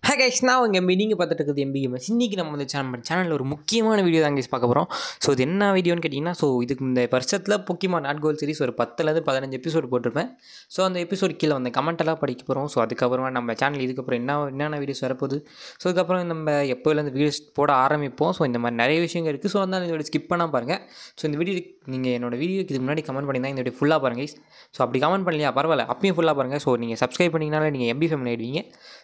Hey guys, நான் உங்கள் நீங்கள் பார்த்துட்டு இருக்குது எம்பிஎம்எஸ். இன்றைக்கி நம்ம இந்த சேனலில் ஒரு முக்கியமான வீடியோ தான் கைஸ் பார்க்க போகிறோம். ஸோ இது என்ன வீடியோன்னு கேட்டிங்கன்னா, ஸோ இதுக்கு இந்த வருஷத்தில் போக்கிமான் நாட் கோல் சீரிஸ் ஒரு 10லேருந்து 15 எபிசோடு போட்டிருப்பேன். ஸோ அந்த எபிசோடு கீழே அந்த கமெண்ட்டெல்லாம் படிக்க போகிறோம். ஸோ அதுக்கப்புறமா நம்ம சேனல் இதுக்கப்புறம் என்னென்ன வீடியோஸ் வரப்போகுது, ஸோ இதுக்கப்புறம் நம்ம எப்போலேருந்து வீடியோஸ் போட ஆரம்பிப்போம். ஸோ இந்த மாதிரி நிறைய விஷயங்கள் இருக்குது. ஸோ அதனால் இந்த வீடியோ ஸ்கிப் பண்ணால் பாருங்கள். ஸோ இந்த வீடியோ நீங்கள் என்னோடய வீடியோக்கு இதுக்கு முன்னாடி கமெண்ட் பண்ணியிருந்தால் இந்த வீடியோ ஃபுல்லாக பாருங்கள் கைஸ். ஸோ அப்படி கமெண்ட் பண்ணலையா பரவாயில்ல, அப்பயும் ஃபுல்லாக பாருங்கள். ஸோ நீங்கள் சப்ஸ்கிரைப் பண்ணிங்கனால நீங்கள் எம்பி ஃபேமிலி ஆகிடுவீங்க.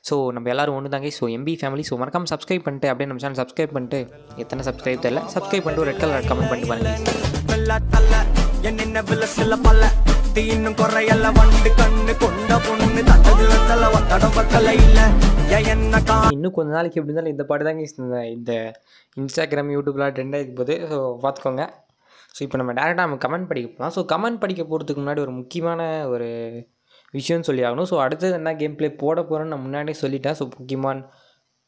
ஸோ நம்ம எல்லோரும் ஒன்று தாங்க. So MP family. ஸோ மறக்காம சப்ஸ்கிரைப் பண்ணிட்டு அப்படியே நம்ம சேனல் சப்ஸ்கிரைப் பண்ணிட்டு, எத்தனை சப்ஸ்கிரைப் தெரியல, சப்ஸ்கிரைப் பண்ணிட்டு ஒரு ரெட் கலர் கமெண்ட் பண்ணிட்டு பாருங்க. இன்னும் கொஞ்ச நாளைக்கு எப்படி இருந்தாலும் இந்த பாட்டு தாங்க இந்த இன்ஸ்டாகிராம் யூடியூப்லாம் ட்ரெண்ட் ஆகிக்கு போது. ஸோ பார்த்துக்கோங்க. ஸோ இப்போ நம்ம டேரெக்டாக நம்ம கமெண்ட் படிக்க போகலாம். ஸோ கமெண்ட் படிக்க போகிறதுக்கு முன்னாடி ஒரு முக்கியமான ஒரு விஷயம்னு சொல்லி ஆகணும். ஸோ அடுத்தது என்ன கேம் ப்ளே போட போகிறேன்னு நான் முன்னாடியே சொல்லிட்டேன். So Pokemon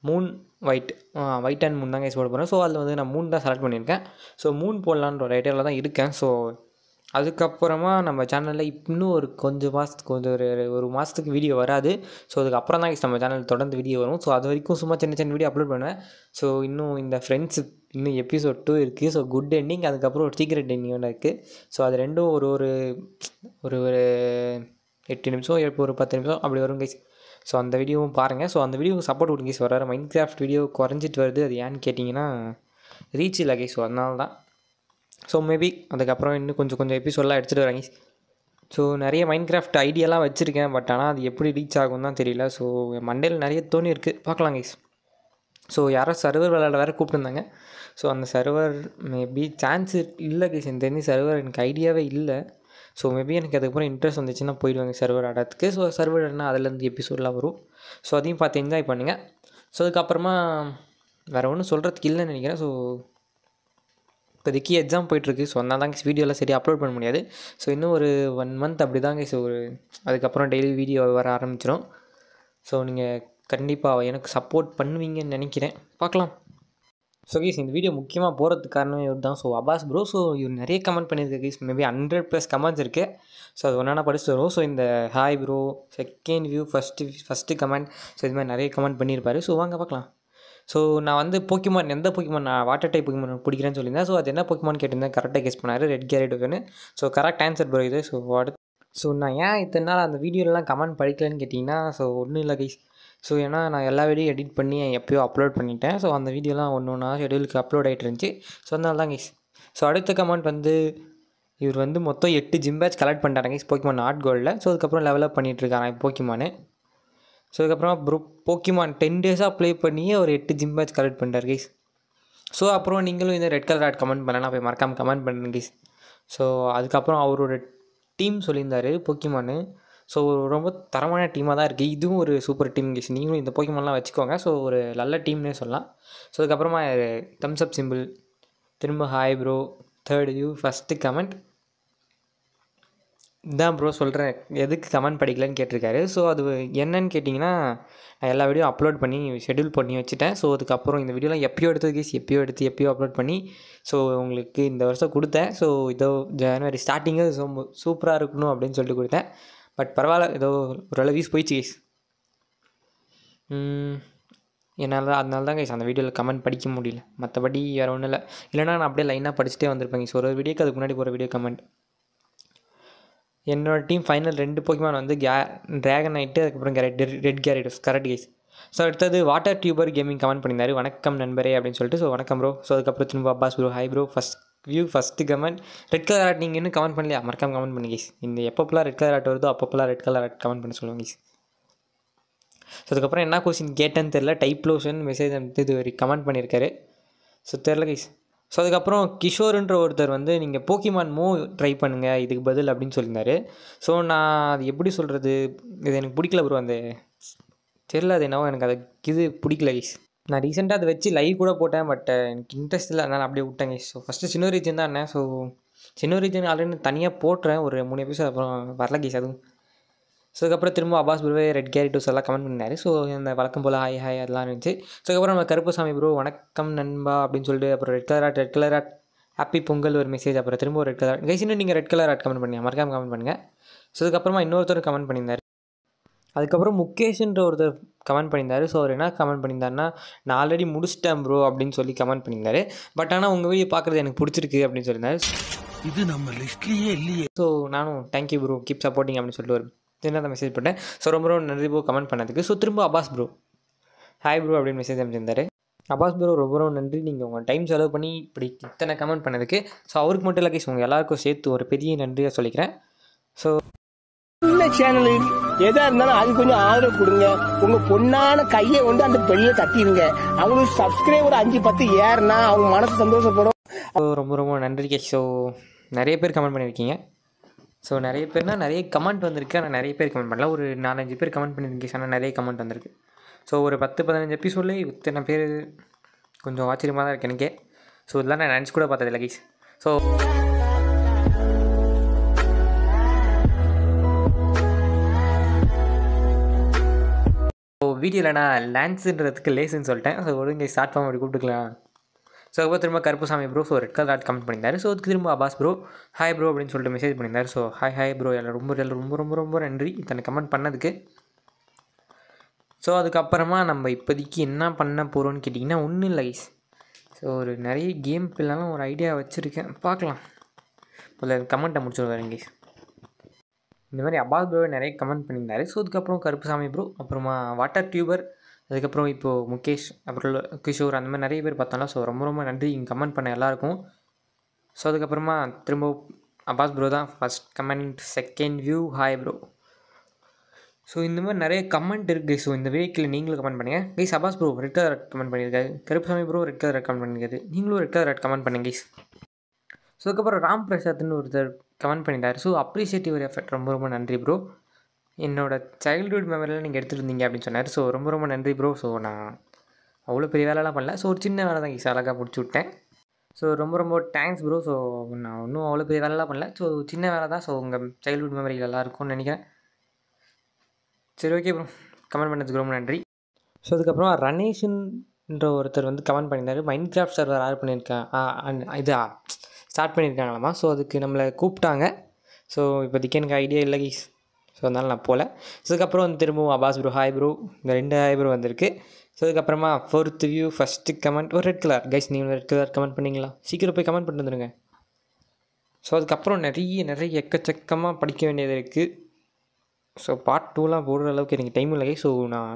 Moon white and Moon தான் கைஸ் போட போகிறேன். ஸோ அதில் வந்து நான் மூன் தான் செலக்ட் பண்ணியிருக்கேன். ஸோ மூன் போடலான்ற ஒரு ஐடியாவில் தான் இருக்கேன். ஸோ அதுக்கப்புறமா நம்ம சேனலில் இன்னும் ஒரு ஒரு மாதத்துக்கு வீடியோ வராது. ஸோ அதுக்கப்புறம் தான் நம்ம சேனல் தொடர்ந்து வீடியோ வரும். ஸோ அது வரைக்கும் சும்மா சின்ன சின்ன வீடியோ அப்லோட் பண்ணுவேன். ஸோ இன்னும் இந்த ஃப்ரெண்ட்ஸு இன்னும் எபிசோட் 2 இருக்குது. ஸோ குட் எண்டிங், அதுக்கப்புறம் ஒரு சீக்ரெட் எண்டிங் ஒன்று இருக்குது. ஸோ அது ரெண்டும் ஒரு 8 நிமிஷம் ஒரு 10 நிமிஷம் அப்படி வரும் கைஸ். ஸோ அந்த வீடியோவும் பாருங்கள். ஸோ அந்த வீடியோவுக்கு சப்போர்ட் கொடுங்க கைஸ். வர மைண்ட் கிராஃப்ட் வீடியோ குறைஞ்சிட்டு வருது. அது ஏன்னு கேட்டிங்கன்னா ரீச் இல்லை கைஸ். ஸோ அதனால தான். ஸோ மேபி அதுக்கப்புறம் இன்னும் கொஞ்சம் எபிசோடெலாம் எடுத்துகிட்டு வராங்க. ஸோ நிறைய மைண்ட் கிராஃப்ட் ஐடியாலாம் வச்சுருக்கேன். பட் ஆனால் அது எப்படி ரீச் ஆகும் தான் தெரியல. ஸோ மண்டேல நிறைய தோணி இருக்குது, பார்க்கலாம் கைஸ். ஸோ யாரோ சர்வர் விளையாட வேறு கூப்பிட்டுருந்தாங்க. ஸோ அந்த சர்வர் மேபி சான்ஸ் இல்லை கைஸ். எனக்கு தெரிஞ்ச சர்வர் எனக்கு ஐடியாவே இல்லை. ஸோ மேபி எனக்கு அதுக்கப்புறம் இன்ட்ரெஸ்ட் வந்துச்சுன்னா போயிடுவாங்க சர்வர் ஆடுறதுக்கு. ஸோ சர்வர் ஆடினா அதுலேருந்து எபிசோடெலாம் வரும். ஸோ அதையும் பார்த்து என்ஜாய் பண்ணுங்கள். ஸோ அதுக்கப்புறமா வேறு ஒன்றும் சொல்கிறதுக்கு இல்லைன்னு நினைக்கிறேன். ஸோ இப்போதைக்கு எக்ஸாம் போயிட்டுருக்கு. ஸோ அதனால தான் வீடியோலாம் சரி அப்லோட் பண்ண முடியாது. ஸோ இன்னும் ஒரு 1 மந்த் அப்படி தாங்க. ஸோ அதுக்கப்புறம் டெய்லி வீடியோ வர ஆரம்பிச்சிடும். ஸோ நீங்கள் கண்டிப்பாக எனக்கு சப்போர்ட் பண்ணுவீங்கன்னு நினைக்கிறேன், பார்க்கலாம். ஸோ கைஸ், இந்த வீடியோ முக்கியமாக போகிறதுக்கு காரணமே இவர் தான். So Abbas bro. ஸோ இவர் நிறைய கமெண்ட் பண்ணியிருக்க கைஸ். மேபி 100+ கமெண்ட்ஸ் இருக்குது. ஸோ அது ஒன்றா படிச்சுட்டு வரும். ஸோ இந்த hi bro, second view, first comment, so இது மாதிரி நிறைய கமெண்ட் பண்ணியிருப்பார். ஸோ வாங்க பார்க்கலாம். ஸோ நான் வந்து போக்கிமான் எந்த போக்கிமான் நான் வாட்டர் டைப் போக்கிமான் பிடிக்கிறேன்னு சொல்லியிருந்தேன். ஸோ அது என்ன போக்கிமான் கேட்டிருந்தேன், கரெக்டாக கெஸ் பண்ணார். ரெட் கேரட்டுன்னு. ஸோ கரெக்ட் ஆன்சர் ப்ரோ இது. ஸோ நான் ஏன் இத்தனை நாள் அந்த வீடியோலாம் கமெண்ட் படிக்கலன்னு கேட்டிங்கன்னா, ஸோ ஒன்றும் இல்லை கைஸ். ஸோ ஏன்னா நான் எல்லா வீடியோ எடிட் பண்ணி எப்போயோ அப்லோட் பண்ணிட்டேன். ஸோ அந்த வீடியோலாம் ஒன்றா ஷெடியூலுக்கு அப்லோட் ஆகிட்டு இருந்துச்சு. ஸோ அதனால தான் கைஸ். ஸோ அடுத்த கமெண்ட் வந்து இவர் வந்து மொத்தம் 8 ஜிம் பேட்ச் கலெக்ட் பண்ணிட்டாங்க கைஸ் போக்கிமான் நாட் கோல்டில். ஸோ அதுக்கப்புறம் லெவலப் பண்ணிகிட்ருக்காங்க போக்கிமானு. ஸோ அதுக்கப்புறமா போக்கிமான் 10 டேஸாக ப்ளே பண்ணியே ஒரு 8 ஜிம் பேட்ச் கலெக்ட் பண்ணிட்டார் கைஸ். ஸோ அப்புறம் நீங்களும் இந்த ரெட் கலர் ஆட் கமெண்ட் பண்ணலாம், போய் மறக்காமல் கமெண்ட் பண்ணுங்க கைஸ். ஸோ அதுக்கப்புறம் அவரோட டீம் சொல்லியிருந்தார் போக்கிமானு. ஸோ ரொம்ப தரமான டீமாக தான் இருக்குது. இதுவும் ஒரு சூப்பர் டீம் கைஸ். நீங்களும் இந்த போக்கிமான்லாம் வச்சுக்கோங்க. ஸோ ஒரு நல்ல டீம்னே சொல்லலாம். ஸோ அதுக்கப்புறமா தம்ஸ் அப் சிம்பிள், திரும்ப hi bro, third view, first comment இதான் ப்ரோ சொல்கிறேன் எதுக்கு கமெண்ட் படிக்கலன்னு கேட்டிருக்காரு. ஸோ அது என்னன்னு கேட்டிங்கன்னா, நான் எல்லா வீடியோ அப்லோட் பண்ணி ஷெடியூல் பண்ணி வச்சுட்டேன். ஸோ அதுக்கப்புறம் இந்த வீடியோலாம் எப்பயோ எடுத்தது கைஸ், எப்பயோ அப்லோட் பண்ணி ஸோ உங்களுக்கு இந்த வருஷம் கொடுத்தேன். ஸோ இதோ ஜனவரி ஸ்டார்டிங்கு சூப்பராக இருக்கணும் அப்படின்னு சொல்லிட்டு கொடுத்தேன். பட் பரவாயில்ல, ஏதோ ஓரளவு வீஸ் போயிடுச்சு கைஸ். அதனால தான் கைஸ் அந்த வீடியோவில் கமெண்ட் படிக்க முடியல. மற்றபடி வேறு ஒன்றும் இல்லை. இல்லைனா நான் அப்படியே லைனாக படிச்சுட்டே வந்திருப்பேன் கைஸ். ஒரு வீடியோக்கு அதுக்கு முன்னாடி போகிற வீடியோ கமெண்ட். என்னோடய டீம் ஃபைனல் 2 போக்கிமான் வந்து ட்ராகனைட்டு, அதுக்கப்புறம் ரெட் கேரட்டஸ். Correct guys. ஸோ அடுத்தது வாட்டர் டியூபர் கேமிங் கமெண்ட் பண்ணியிருந்தாரு, வணக்கம் நண்பரே அப்படின்னு சொல்லிட்டு. ஸோ வணக்கம் ப்ரோ. ஸோ அதுக்கப்புறம் திரும்ப Abbas bro, hi bro, first comment red colour art. நீங்கள் இன்னும் கமெண்ட் பண்ணலையா, மறக்காம கமெண்ட் பண்ணி கைஸ். இந்த எப்பப்பெல்லாம் ரெட் கலர் ஆர்ட் வருதோ அப்பப்பெல்லாம் ரெட் கலர் ஆர்ட் கமெண்ட் பண்ணி சொல்லுவாங்க கைஸ். ஸோ அதுக்கப்புறம் என்ன கொஸ்டின் கேட்டேன்னு தெரில, டைப்லோஷன் மெசேஜ் இது ஒரு கமெண்ட் பண்ணியிருக்காரு. ஸோ தெரில கைஸ். ஸோ அதுக்கப்புறம் கிஷோருன்ற ஒருத்தர் வந்து நீங்கள் போக்கிமான் ட்ரை பண்ணுங்கள் இதுக்கு பதில் அப்படின்னு சொல்லியிருந்தாரு. ஸோ நான் அது எப்படி சொல்கிறது, இது எனக்கு பிடிக்கல ப்ரோ. அந்த தெரில, அது என்னவோ எனக்கு அது பிடிக்கல கைஸ். நான் ரீசெண்டாக அதை வச்சு லைவ் கூட போட்டேன். பட் எனக்கு இன்ட்ரெஸ்ட் இல்லை, அதனால் அப்படியே விட்டேன் கைஸ். ஸோ ஃபஸ்ட்டு சின்ன ரீஜன் தான் என்ன. ஸோ சின்ன ரீஜன் ஆல்ரெடி தனியாக போட்டுறேன் ஒரு 3 எபிசோட், அப்புறம் வரல கைஸ் அதுவும். ஸோ அதுக்கப்புறம் திரும்ப அப்பாஸ் ப்ரோவே ரெட் கேரட்டஸ் எல்லாம் கமெண்ட் பண்ணார். ஸோ இந்த வழக்கம் போல் ஹாய் அதெல்லாம் இருந்துச்சு. ஸோ அதுக்கப்புறம் நம்ம கருப்பசாமி ப்ரோ வணக்கம் நண்பா அப்படின்னு சொல்லிட்டு, அப்புறம் red colour art happy Pongal ஒரு மெசேஜ், அப்புறம் திரும்ப ஒரு ரெட் கலர் கைஸ். இன்னும் நீங்கள் ரெட் கலர் ஆட் கமெண்ட் பண்ணி மறக்காமல் கமெண்ட் பண்ணுங்கள். ஸோ அதுக்கப்புறமா இன்னொருத்தர் கமெண்ட் பண்ணியிருந்தார், அதுக்கப்புறம் முகேஷ்ன்ற ஒருத்தர் கமெண்ட் பண்ணியிருந்தாரு. ஸோ அவர் என்ன கமெண்ட் பண்ணியிருந்தாருன்னா, நான் ஆல்ரெடி முடிச்சிட்டேன் ப்ரோ அப்படின்னு சொல்லி கமெண்ட் பண்ணியிருந்தாரு. பட் ஆனால் உங்கள் வீடியோ பார்க்குறது எனக்கு பிடிச்சிருக்கு அப்படின்னு சொல்லியிருந்தாரு. இது நம்ம லிஸ்ட்லேயே இல்லையே. ஸோ நானும் தேங்க்யூ ப்ரோ கீப் சப்போர்ட்டிங் அப்படின்னு சொல்லிட்டு ஒரு சின்னதாக மெசேஜ் பண்ணேன். ஸோ ரொம்ப ரொம்ப நன்றி ப்ரோ கமெண்ட் பண்ணதுக்கு. ஸோ திரும்ப அப்பாஸ் ப்ரோ ஹாய் ப்ரோ அப்படின்னு மெசேஜ் அனுப்பிச்சிருந்தாரு. அப்பாஸ் ப்ரோ ரொம்ப ரொம்ப நன்றி, நீங்கள் உங்கள் டைம் செலவு பண்ணி இப்படி இத்தனை கமெண்ட் பண்ணதுக்கு. ஸோ அவருக்கு மட்டும் இல்லை கைஸ், உங்கள் எல்லாருக்கும் சேர்த்து ஒரு பெரிய நன்றியாக சொல்லிக்கிறேன். ஸோ இந்த சேனலு எதா இருந்தாலும் அது கொஞ்சம் ஆதரவு கொடுங்க. உங்க பொண்ணான கையை கொண்டு அந்த பெல்ல தட்டிடுங்க. அவங்களுக்கு சப்ஸ்கிரைபர் 5-10 ஏறுனா அவங்க மனசு சந்தோஷப்படும். ரொம்ப ரொம்ப நன்றி கைஸ். ஸோ நிறைய பேர் கமெண்ட் பண்ணியிருக்கீங்க. ஸோ நிறைய பேர்னால் நிறைய கமெண்ட் வந்திருக்கு. ஆனால் நிறைய பேர் கமெண்ட் பண்ணல. ஒரு 4-5 பேர் கமெண்ட் பண்ணியிருக்கீங்க. ஆனால் நிறைய கமெண்ட் வந்திருக்கு. ஸோ ஒரு 10-15 எபிசோட்லேயே இத்தனை பேர் கொஞ்சம் ஆச்சரியமாக தான் இருக்குது எனக்கே. ஸோ இதெல்லாம் நான் நினச்சி கூட பார்த்ததில்ல கைஸ். ஸோ வீடியோவில் நான் லான்ஸுன்றதுக்கு லேஸுன்னு சொல்லிட்டேன். ஸோ ஒழுங்கு ஸ்டார்ட் பண்ண அப்படி கூப்பிட்டுக்கலாம். ஸோ அப்போ திரும்ப Karuppusamy bro so red colour comment பண்ணியிருந்தாரு. ஸோ அதுக்கு திரும்ப அப்பாஸ் ப்ரோ ஹாய் ப்ரோ அப்படின்னு சொல்லிட்டு மெசேஜ் பண்ணியிருந்தார். ஸோ ஹாய் ப்ரோ எல்லாம் ரொம்ப நன்றி இத்தனை கமெண்ட் பண்ணதுக்கு. ஸோ அதுக்கப்புறமா நம்ம இப்போதைக்கு என்ன பண்ண போகிறோன்னு கேட்டிங்கன்னா ஒன்றும் இல்லை கைஸ். ஸோ ஒரு நிறைய கேம் பிள்ளைலாம் ஒரு ஐடியா வச்சுருக்கேன், பார்க்கலாம். இப்போ கமெண்ட்டை முடிச்சுடுவாருங்க கைஸ். இந்த மாதிரி அப்பாஸ் ப்ரோ நிறைய கமெண்ட் பண்ணியிருந்தாரு. ஸோ அதுக்கப்புறம் கருப்புசாமி ப்ரோ, அப்புறமா வாட்டர் டியூபர், அதுக்கப்புறம் இப்போது முகேஷ், அப்புறம் கிஷோர், அந்த மாதிரி நிறைய பேர் பார்த்தோம்னா. ஸோ ரொம்ப நன்றி இங்கே கமெண்ட் பண்ண எல்லாருக்கும். ஸோ அதுக்கப்புறமா திரும்ப அப்பாஸ் ப்ரோ தான் first comment, second view hi bro. So இந்த மாதிரி நிறைய கமெண்ட் இருக்குது. ஸோ இந்த வீக்கில் நீங்களும் கமெண்ட் பண்ணுங்கள் guys. Abbas bro red colour comment பண்ணியிருக்காரு, Karuppusamy bro red colour comment பண்ணியிருக்காரு, நீங்களும் ரெட் கலர் கமெண்ட் பண்ணுங்க கைஸ். ஸோ அதுக்கப்புறம் ராம் பிரசாத்னு ஒருத்தர் கமெண்ட் பண்ணியிருந்தார். ஸோ அப்ரிஷியேட்டிவ் எஃபெக்ட் ரொம்ப நன்றி ப்ரோ, என்னோடய சைல்டுஹுட் மெமரியில் நீங்கள் எடுத்துகிட்டு இருந்தீங்க அப்படின்னு சொன்னார். ஸோ ரொம்ப நன்றி ப்ரோ. ஸோ நான் அவ்வளோ பெரிய வேலைலாம் பண்ணல. ஸோ ஒரு சின்ன வேலை தான் கைஸ், அழகாக முடிச்சு விட்டேன். ஸோ ரொம்ப தேங்க்ஸ் ப்ரோ. ஸோ நான் ஒன்றும் அவ்வளோ பெரிய வேலைலாம் பண்ணல. ஸோ சின்ன வேலை தான். ஸோ உங்கள் சைல்டுஹுட் மெமரியில் எல்லாம் இருக்கும்னு நினைக்கிறேன். சரி ஓகே ப்ரோ, கமெண்ட் பண்ணதுக்கு ரொம்ப நன்றி. ஸோ அதுக்கப்புறம் ரணேஷன்ற ஒருத்தர் வந்து கமெண்ட் பண்ணியிருந்தார். மைண்ட் கிராஃப்ட் சர்வர் ஆட் பண்ணியிருக்கேன், இது ஸ்டார்ட் பண்ணியிருக்காங்களாமா. ஸோ அதுக்கு நம்மளை கூப்பிட்டாங்க. ஸோ இப்போதைக்கு எனக்கு ஐடியா இல்லை கைஸ். ஸோ அதனால் நான் போகல. ஸோ அதுக்கப்புறம் வந்து திரும்பவும் அப்பாஸ் ப்ரோ ஹாய் ப்ரோ, இந்த 2 ஹாய் ப்ரோ வந்திருக்கு. ஸோ அதுக்கப்புறமா 4th வியூ ஃபஸ்ட்டு கமெண்ட் ஒரு ரெட் கலர் கைஸ். நீங்கள் ரெட் கலர் கமெண்ட் பண்ணிங்களா? சீக்கிரம் போய் கமெண்ட் பண்ணிட்டு வந்துடுங்க. ஸோ அதுக்கப்புறம் நிறைய எக்கச்சக்கமாக படிக்க வேண்டியது இருக்குது. ஸோ பார்ட் 2லாம் போடுற அளவுக்கு எனக்கு டைம் இல்லை. ஸோ நான்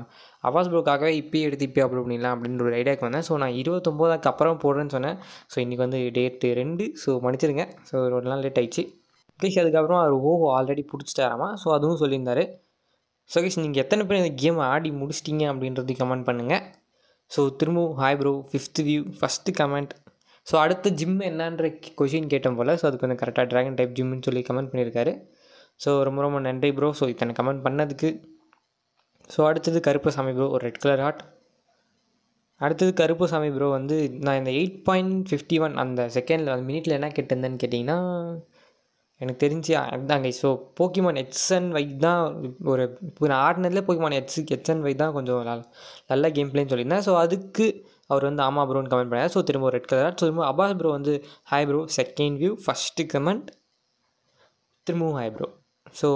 அப்பாஸ் ப்ரோக்காகவே இப்போயே எடுத்து அப்லோட் பண்ணிடலாம் அப்படின்ற ஒரு ஐடியாவுக்கு வந்தேன். ஸோ நான் 29க்கு அப்புறம் போடுறேன்னு சொன்னேன். ஸோ இன்றைக்கி வந்து டேட்டு 2. ஸோ மன்னிச்சிருங்க. ஸோ ஒரு நாள் லேட் ஆகிடுச்சு கைஸ். அதுக்கப்புறம் அவர் ஓஹோ ஆல்ரெடி பிடிச்சிட்டாராமா. ஸோ அதுவும் சொல்லியிருந்தார். ஸோ கைஸ் நீங்கள் எத்தனை பேர் இந்த கேமை ஆடி முடிச்சிட்டிங்க அப்படின்றது கமெண்ட் பண்ணுங்கள். ஸோ திரும்பவும் hi bro 5th view first comment. So அடுத்த ஜிம் என்னன்ற கொஷின் கேட்டோம் போல். ஸோ அதுக்கு வந்து கரெக்டாக ட்ராகன் டைப் ஜிம்னு சொல்லி கமெண்ட் பண்ணியிருக்காரு. ஸோ ரொம்ப நன்றி ப்ரோ. ஸோ இத்தனை கமெண்ட் பண்ணதுக்கு. ஸோ அடுத்தது கருப்புசாமி ப்ரோ ஒரு ரெட் கலர் ஹார்ட். அடுத்தது கருப்புசாமி ப்ரோ வந்து நான் இந்த 8.51 அந்த செகண்டில் அந்த மினிட்டில் என்ன கேட்டிருந்தேன்னு கேட்டிங்கன்னா எனக்கு தெரிஞ்சு அதுதாங்க. ஸோ போக்கிமான் HNY தான் ஒரு இப்போ நான் ஆடினதுலேயே போக்கிமான் HNY தான் கொஞ்சம் நல்ல கேம் பிளேன்னு சொல்லியிருந்தேன். ஸோ அதுக்கு அவர் வந்து ஆமாம் ப்ரோன்னு கமெண்ட் பண்ணார். ஸோ திரும்ப ஒரு ரெட் கலர் ஹார்ட். ஸோ திரும்ப அப்பாஸ் ப்ரோ வந்து hi bro second view first comment, திரும்பவும் ஹாய் ப்ரோ. ஸோ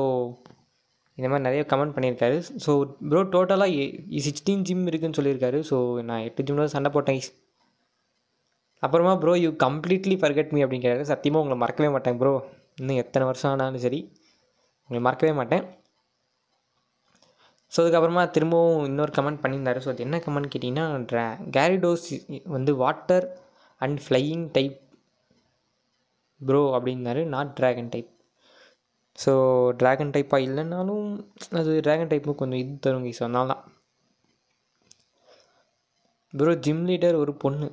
இந்த மாதிரி நிறைய கமெண்ட் பண்ணியிருக்காரு. ஸோ ப்ரோ டோட்டலாக 16 ஜிம் இருக்குதுன்னு சொல்லியிருக்காரு. ஸோ நான் 8 ஜிம்மில் சண்டை போட்டேன். அப்புறமா bro you completely forget me அப்படின்னு கேட்டாரு. சத்தியமாக உங்களை மறக்கவே மாட்டேன் ப்ரோ, இன்னும் எத்தனை வருஷம் ஆனாலும் சரி உங்களை மறக்கவே மாட்டேன். ஸோ அதுக்கப்புறமா திரும்பவும் இன்னொரு கமெண்ட் பண்ணியிருந்தாரு. ஸோ அது என்ன கமெண்ட் கேட்டிங்கன்னா கேரிடோஸ் வந்து water and flying type bro அப்படின்னாரு, not dragon type. So dragon டைப்பாக இல்லைனாலும் அது ட்ராகன் டைப்பும் கொஞ்சம் இது தருங்க. ஸோ அதனால தான் ப்ரோ ஜிம் லீடர் ஒரு பொண்ணு.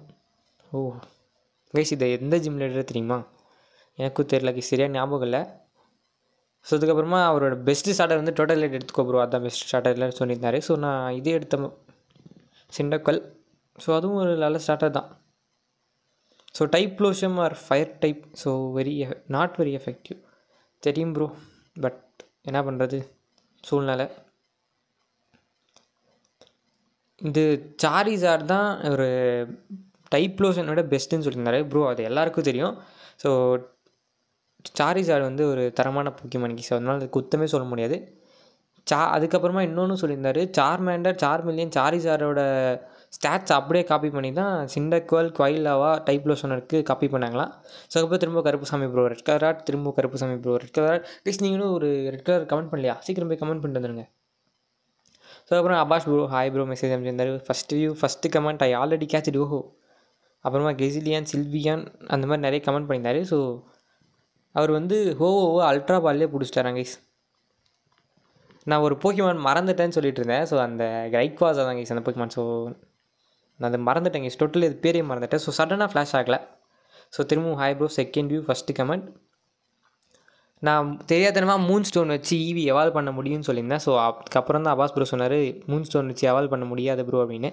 ஓ கைஸ் இதை எந்த ஜிம் லீடர் தெரியுமா? எனக்கும் தெரியல கைஸ், சரியாக ஞாபகம் இல்லை. ஸோ அதுக்கப்புறமா அவரோட பெஸ்ட்டு ஸ்டார்டர் வந்து டோட்டல் லைட் எடுத்துக்கோ ப்ரோ, அதுதான் பெஸ்ட் ஸ்டார்டர்லாம் சொல்லியிருந்தாரு. ஸோ நான் இதே எடுத்த சிண்டக்கல். ஸோ அதுவும் ஒரு நல்ல ஸ்டார்டர் தான். ஸோ டைப் லோஷம் or fire type. So not very effective தெரியும் ப்ரோ, பட் என்ன பண்ணுறது சூழ்நிலை. இது சாரிசார்ட் தான் ஒரு டைப் லோஷனோட பெஸ்ட்டுன்னு சொல்லியிருந்தாரு ப்ரோ, அது எல்லாருக்கும் தெரியும். ஸோ சாரிசார்ட் வந்து ஒரு தரமான போக்கிமான். ஸோ அதனால் அது குத்தமே சொல்ல முடியாது. அதுக்கப்புறமா இன்னொன்று சொல்லியிருந்தார், சார்மேண்டர், சார்மிலியன், சாரிசாரோட ஸ்டாட்ஸ் அப்படியே காப்பி பண்ணி தான் சிண்டக்வல், குவைலாவா, டைப்லோஷனருக்கு காப்பி பண்ணாங்களாம். ஸோ அதுக்கப்புறம் திரும்ப கருப்புசாமி ப்ரோ ரெட் கலர், திரும்ப Karuppusamy bro red colour. Please நீங்களும் ஒரு ரெட் கலர் கமெண்ட் பண்ணலையா? சீக்கிரம் போய் கமெண்ட் பண்ணிட்டு வந்துடுங்க. ஸோ அப்புறம் Abash bro hi bro message அனுப்பிச்சிருந்தார். First view first comment I already catch ஓஹோ. அப்புறமா கெசிலியான், சில்வியான் அந்த மாதிரி நிறைய கமெண்ட் பண்ணியிருந்தார். ஸோ அவர் வந்து ஹோவோவை அல்ட்ரா பால்லே பிடிச்சிட்டாராங்க கைஸ். நான் ஒரு போக்கிமான் மறந்துட்டேன்னு சொல்லிட்டு இருந்தேன். ஸோ அந்த ரைக்வாஸா தான் கைஸ் அந்த போக்கிமான். ஸோ நான் அதை மறந்துட்டேன் கைஸ், டோட்டலி அது பேரையும் மறந்துட்டேன். ஸோ சடனாக ஃப்ளாஷ் ஆகலை. ஸோ திரும்பவும் hi bro second view first comment. நான் தெரியாதனமா மூன் ஸ்டோன் வச்சு ஈவி எவால்வ் பண்ண முடியும்னு சொல்லியிருந்தேன். ஸோ அதுக்கப்புறம் தான் அபாஸ் ப்ரோ சொன்னார் மூன் ஸ்டோன் வச்சு எவால்வ் பண்ண முடியாது ப்ரோ அப்படின்னு.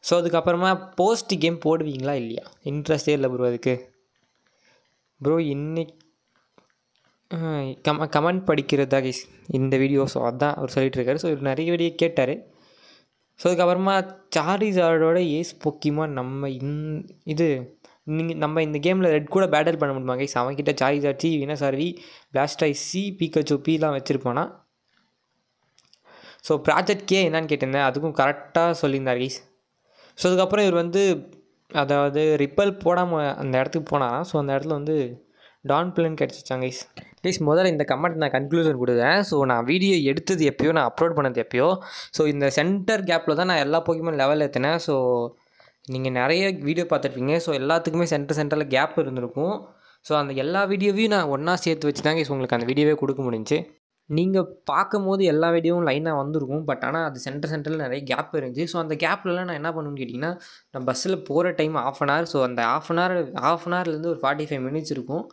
ஸோ அதுக்கப்புறமா போஸ்ட் கேம் போடுவீங்களா இல்லையா? இன்ட்ரெஸ்டே இல்லை ப்ரோ அதுக்கு. ப்ரோ இன்னைக்கு கமெண்ட் படிக்கிறதா கைஸ் இந்த வீடியோ. ஸோ அதான் அவர் சொல்லிட்டு இருக்காரு. ஸோ இவர் நிறைய வீடியோ கேட்டார். ஸோ அதுக்கப்புறமா சாரிசார்டோட ஏஸ் போக்கிமான் நம்ம நம்ம இந்த கேமில் ரெட் கூட பேட்டில் பண்ண முடியுமா கைஸ்? அவன்கிட்ட சாரிசார் சி, வினசார்வி, பிளாஸ்டாய் சி, பீக்கச்சோ பிலாம் வச்சுருப்பானா. ஸோ ப்ராஜெக்ட் கே என்னான்னு கேட்டிருந்தேன், அதுக்கும் கரெக்டாக சொல்லியிருந்தார் கைஸ். ஸோ அதுக்கப்புறம் இவர் வந்து அதாவது ரிப்பல் போடாமல் அந்த இடத்துக்கு போனாராம். ஸோ அந்த இடத்துல வந்து டான் பிளன் கிடச்சிச்சாங்க கைஸ். முதல்ல இந்த கமெண்ட் நான் கன்க்ளூஷன் கொடுத்தேன். ஸோ நான் வீடியோ எடுத்தது எப்போயோ, நான் அப்லோட் பண்ணது எப்போயோ. ஸோ இந்த சென்டர் கேப்பில் தான் நான் எல்லா போக்கிமான் லெவலில் ஏற்றினேன். ஸோ நீங்கள் நிறைய வீடியோ பார்த்துருப்பீங்க. ஸோ எல்லாத்துக்குமே சென்டரில் கேப் இருந்திருக்கும். ஸோ அந்த எல்லா வீடியோவையும் நான் ஒன்றா சேர்த்து வச்சு தான் கைஸ் உங்களுக்கு அந்த வீடியோவே கொடுக்க முடிஞ்சிச்சு. நீங்கள் பார்க்கும் போது எல்லா வீடியோவும் லைனாக வந்திருக்கும். பட் ஆனால் அது சென்டரில் நிறைய கேப் இருந்துச்சு. ஸோ அந்த கேப்லலாம் நான் என்ன பண்ணுன்னு கேட்டிங்கன்னா, நான் பஸ்ஸில் போகிற டைம் ½ அன் ஹவர். ஸோ அந்த ½ அன் ஹவர்லேருந்து ஒரு 45 மினிட்ஸ் இருக்கும்.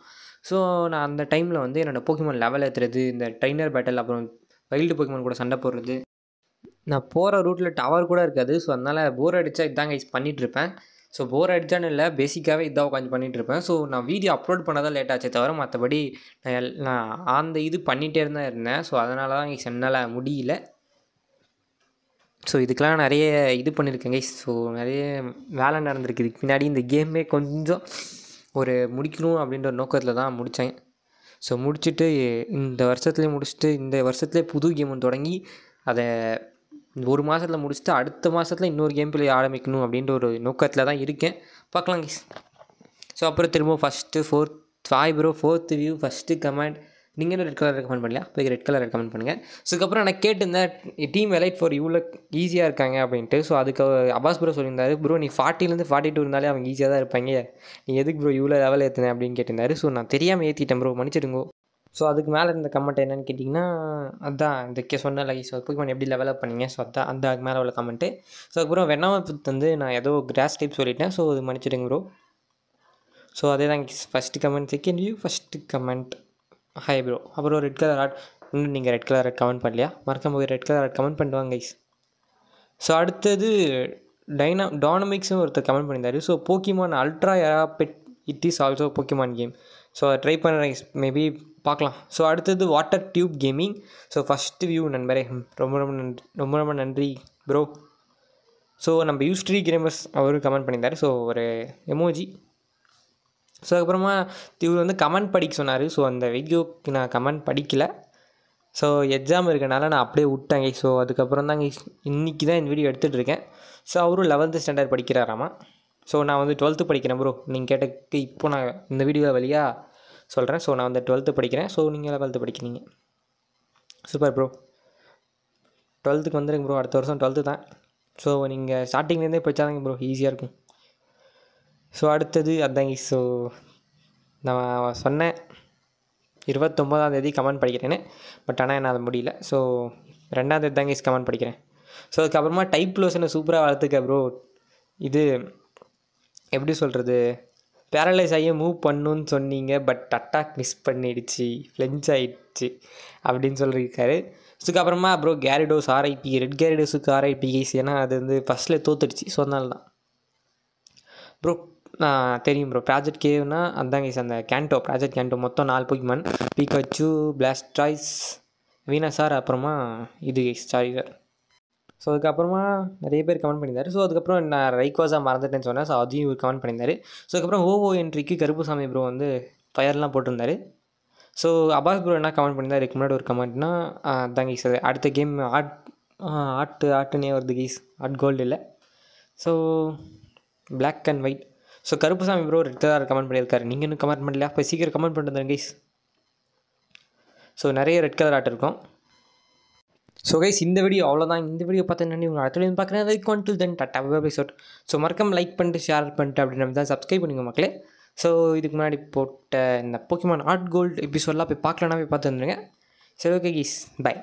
ஸோ நான் அந்த டைமில் வந்து என்னோடய போக்கிமான் லெவல் ஏற்றுறது, இந்த ட்ரைனர் பேட்டல், அப்புறம் வைல்டு போக்கிமான் கூட சண்டை போடுறது. நான் போகிற ரூட்டில் டவர் கூட இருக்காது. ஸோ அதனால் போர் அடித்தா இதாங்க கைஸ் பண்ணிகிட்ருப்பேன். ஸோ போர் அடித்தான்னு இல்லை, பேசிக்காகவே இதாக உட்காந்து பண்ணிகிட்ருப்பேன். ஸோ நான் வீடியோ அப்லோட் பண்ணதான் லேட் ஆச்சே தவிர மற்றபடி நான் அந்த இது பண்ணிகிட்டே தான் இருந்தேன். ஸோ அதனால தான் கைஸ் என்னால் முடியல. ஸோ இதுக்கெலாம் நிறைய இது பண்ணியிருக்கேன் கைஸ். ஸோ நிறைய வேலை நடந்திருக்கு இதுக்கு பின்னாடி. இந்த கேமே கொஞ்சம் ஒரு முடிக்கணும் அப்படின்ற ஒரு நோக்கத்தில் தான் முடித்தேன். ஸோ முடிச்சுட்டு இந்த வருஷத்துலேயே புது கேம் ஒன்று தொடங்கி அதை ஒரு மாதத்தில் முடிச்சுட்டு அடுத்த மாதத்தில் இன்னொரு கேம் பிளே ஆரம்பிக்கணும் அப்படின்ற ஒரு நோக்கத்தில் தான் இருக்கேன். பார்க்கலாம் கைஸ். ஸோ அப்புறம் திரும்ப ஃபோர்த் வியூ ஃபஸ்ட்டு கமெண்ட். நீங்கள் ரெட் கலர் ரெக்கமெண்ட் பண்ணலையா? போய் ரெட் கலர் ரெக்கமெண்ட் பண்ணுங்கள். ஸோ அதுக்கப்புறம் நான் கேட்டிருந்தேன் டீம் எலைட் ஃபார் இவ்வளோ ஈஸியாக இருக்காங்க அப்படின்ட்டு. ஸோ அதுக்கு அபாஸ் ப்ரோ சொல்லியிருந்தாரு, ப்ரோ நீ 40லேருந்து 42 இருந்தாலே அவங்க ஈஸியாக தான் இருப்பாங்க, நீ எதுக்கு ப்ரோ இவ்வளோ லெவல் ஏற்றுனேன் அப்படின்னு கேட்டிருந்தாரு. ஸோ நான் தெரியாமல் ஏற்றிட்டேன் ப்ரோ, மன்னிச்சிடுங்கோ. ஸோ அதுக்கு மேலே இருந்த கமெண்ட் என்னென்னு கேட்டிங்கன்னா, அதான் இந்த சொன்ன லைக் ஸோ போக்கிமான் எப்படி லெவலப் பண்ணீங்க. ஸோ அதான் அதுக்கு மேலே உள்ள கமெண்ட்டு. ஸோ அதுக்கப்புறம் வெண்ணாமத்து வந்து நான் ஏதோ கிராஸ் டைப் சொல்லிட்டேன். ஸோ அது மன்னிச்சிடுங்க ப்ரோ. ஸோ அதே தான் first comment. Second view first comment hi bro. அப்புறம் ரெட் கலர் ஆர்ட். இன்னும் நீங்கள் ரெட் கலர் ஆர்ட் கமெண்ட் பண்ணலையா? மறக்காம போய் ரெட் கலர் ஆர்ட் கமெண்ட் பண்ணிட்டு கைஸ். ஸோ அடுத்தது டானமிக்ஸும் ஒருத்தர் கமெண்ட் பண்ணியிருந்தாரு. So Pokemon ultra bet it is also Pokemon game. So try பண்ணுறேன், மேபி பார்க்கலாம். ஸோ அடுத்தது water tube gaming. So first view நண்பரே, ரொம்ப நன்றி ப்ரோ. ஸோ நம்ம யூஸ்ட்ரி கேமர்ஸ் அவரும் கமெண்ட் பண்ணியிருந்தார். ஸோ ஒரு எமோஜி. ஸோ அதுக்கப்புறமா இவர் வந்து கமெண்ட் படிக்க சொன்னார். ஸோ அந்த வீடியோக்கு நான் கமெண்ட் படிக்கலை. ஸோ எக்ஸாம் இருக்கனால நான் அப்படியே விட்டேங்க. ஸோ அதுக்கப்புறம் தாங்க இன்றைக்கி தான் இந்த வீடியோ எடுத்துகிட்ருக்கேன். ஸோ அவரும் 11th ஸ்டாண்டர்ட் படிக்கிறாராமா. ஸோ நான் வந்து 12th படிக்கிறேன் ப்ரோ. நீங்கள் கேட்டதுக்கு இப்போ நான் இந்த வீடியோ வழியாக சொல்கிறேன். ஸோ நான் வந்து 12th படிக்கிறேன். ஸோ நீங்கள் 11th படிக்கிறீங்க. Super bro. 12th வந்துடுங்க ப்ரோ. அடுத்த வருஷம் 12th தான். ஸோ நீங்கள் ஸ்டார்டிங்லேருந்தே படித்தாதாங்க ப்ரோ ஈஸியாக இருக்கும். ஸோ அடுத்தது அதாங்க. ஸோ நான் சொன்னேன் 29ஆம் தேதி கமெண்ட் படிக்கிறேன்னு. பட் ஆனால் என்னால் முடியல. ஸோ 2ஆம் தேதி தாங்க கமெண்ட் படிக்கிறேன். ஸோ அதுக்கப்புறமா டைப்லோஷனை சூப்பராக வளர்த்துக்க ப்ரோ. இது எப்படி சொல்கிறது, பேரலைஸ் ஆகி மூவ் பண்ணுன்னு சொன்னீங்க, பட் அட்டாக் மிஸ் பண்ணிடுச்சு, ஃப்ளென்ச் ஆகிடுச்சு அப்படின்னு சொல்லியிருக்காரு. அதுக்கப்புறமா ப்ரோ கேரிடோஸ் ஆர்ஐபி, ரெட் கேரிடோஸுக்கு ஆர்ஐபி கைஸ். ஏன்னா அது வந்து ஃபஸ்ட்டில் தோத்துடுச்சு. ஸோ அதனால தான் ப்ரோ. தெரியும் ப்ரோ. ப்ராஜெக்ட் கேவ்னா அதான் கைஸ் அந்த ப்ராஜெக்ட் கேண்டோ மொத்தம் 4 போக்கிமான், பீக்காச்சு, பிளாஸ்டாய்ஸ், வீனசார், அப்புறமா இது கைஸ் சாரிசார். ஸோ அதுக்கப்புறமா நிறைய பேர் கமெண்ட் பண்ணியிருந்தார். ஸோ அதுக்கப்புறம் நான் ரைக்வாஸா மறந்துட்டேன்னு சொன்னேன். ஸோ அதையும் கமெண்ட் பண்ணியிருந்தார். ஸோ அதுக்கப்புறம் ஓஓ என்ட்ரிக்கு கருப்புசாமி ப்ரோ வந்து ஃபயர்லாம் போட்டிருந்தார். ஸோ அபாஸ் ப்ரோ என்ன கமெண்ட் பண்ணியிருந்தா இதுக்கு முன்னாடி ஒரு கமெண்ட்னா அதான் கைஸ் அது அடுத்த கேம் ஆட்டுனே வருது கைஸ் ஆட் கோல்டு இல்லை. So black and white. So Karuppusamy bro red colour comment பண்ணியிருக்காரு. நீங்கள் இன்னும் கமெண்ட் பண்ணலையா? இப்போ சீக்கிரம் கமெண்ட் பண்ணிட்டு கைஸ். ஸோ நிறைய ரெட் கலர் ஆட் இருக்கும். ஸோ கைஸ் இந்த வீடியோ அவ்வளோதான். இந்த வீடியோ பார்த்தீங்கன்னா உங்கள் அடுத்த வீடியோ பார்க்குறேன். லைக் பண்ணிட்டு தென் டாட்டா எபிசோட். ஸோ மறக்காம லைக் பண்ணிட்டு ஷேர் பண்ணிட்டு அப்படின்னு தான் சப்ஸ்கிரைப் பண்ணுங்க மக்களே. ஸோ இதுக்கு முன்னாடி போட்ட இந்த போக்கிமான் ஆட் கோல்டு எபிசோடெலாம் போய் பார்க்கலன்னா போய் பார்த்து வந்துடுங்க. சரி ஓகே கைஸ், பை.